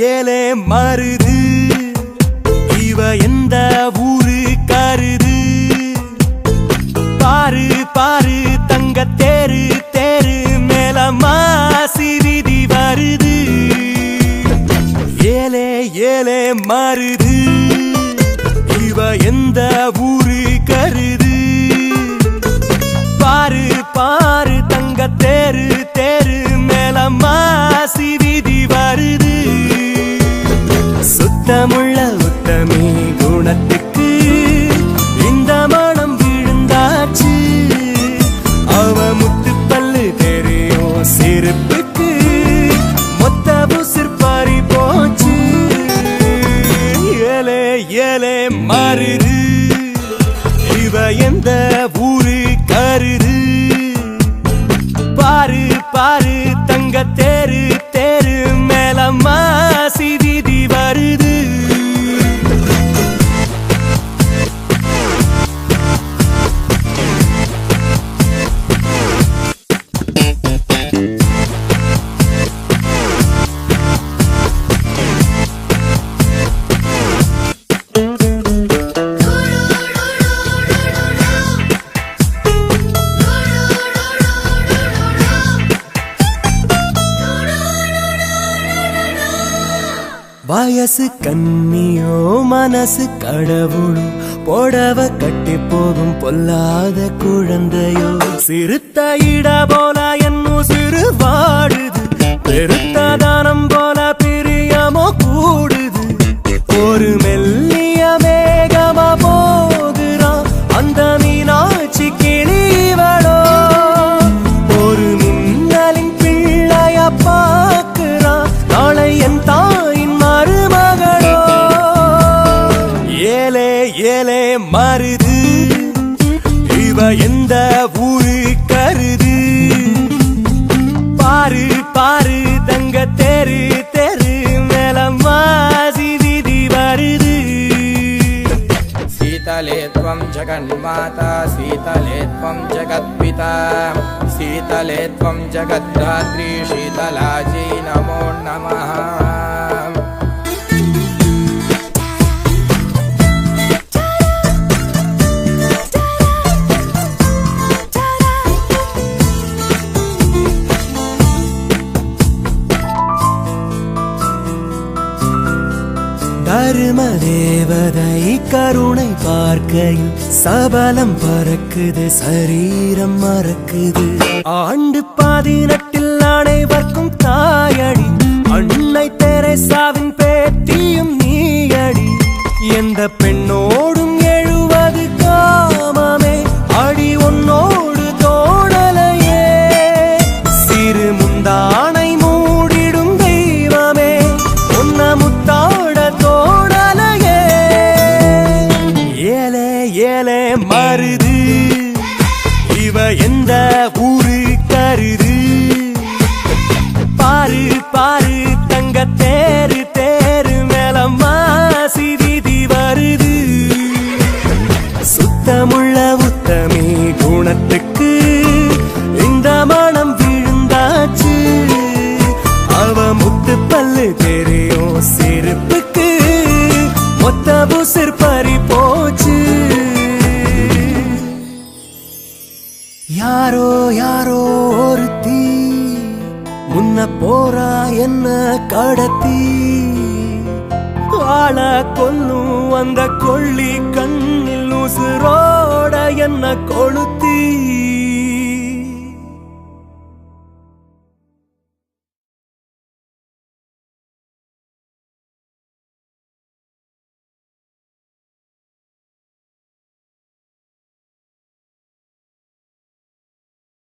ஏலே மருது இவ எந்த ஊரு கருது பாரு பாரு தங்க தேரு தேரு மேல மாசி வீதி வருது ஏலே ஏலே மருது இவ எந்த ஊரு கருது பாரு பாரு தங்க தேரு தேரு மேல மாசி வீதி வருது சுத்தமுள்ள உத்தமி குணத்துக்கு இந்த மனம் விழுந்தாச்சு அவ முத்து பல்லு தெரியும் சிரிப்புக்கு மொத்த புசிற்பாரி போச்சு ஏலே ஏலே மருது இவ எந்த ஊரு கருது பாரு பாரு தங்க தேரு தேரு மேல மாசி வீதி வருது வயசு கண்ணியோ மனசு கடவுளோ போடவ கட்டி போகும் பொல்லாத குழந்தையோ சிறுத்த இட போல என்னும் சிறு வாடுது பெருத்த தானம் போல பிரியமோ கூடுது ஒரு மெல்லிய மேகமா போகிறான் அந்த மீனாட்சி கிளிவளோ ஒரு மின்னலின் பிள்ளைய பார்க்கிறான் நாளை என் தாயின் மருமகளோ ஏலே ஏலே மருது இவ எந்த ஊரு கருது பாரு பாரு தங்க தேரு தேரு மேல மாசி வீதி வருது शीतले त्वं जगन्माता शीतले त्वं जगत्पिता शीतले त्वं जगद्धात्री शीतलायै नमो नमः தர்ம தேவதை கருணை பார்க்கையில் சபலம் பறக்குது சரீரம் மறக்குது ஆண்டு 18 அனைவர்க்கும் தாயடி அன்னை தெரேசாவின் பேத்தியும் நீயடி எந்த பெண்ணோடும் 70 காமமே அடி உன்னோடு தோணலையே சிறு முந்தானை மூடிடும் தெய்வமே உன்ன முத்தாட தோணலையே ஏலே ஏலே மருது இவ எந்த ஊரு கருது பாரு பாரு தங்க தேரு தேரு மேல மாசி வீதி வருது சுத்தமுள்ள உத்தமி குணத்துக்கு இந்த மனம் விழுந்தாச்சு அவ முத்து பல்லு தெரியும் சிரிப்புக்கு மொத்த புசிற்பாரி போச்சு யாரோ யாரோ ஒருத்தி முன்ன போறா என்ன கடத்தி ஆள கொல்லும் அந்த கொள்ளி கண்ணில் உசுரோட என்ன கொளுத்தி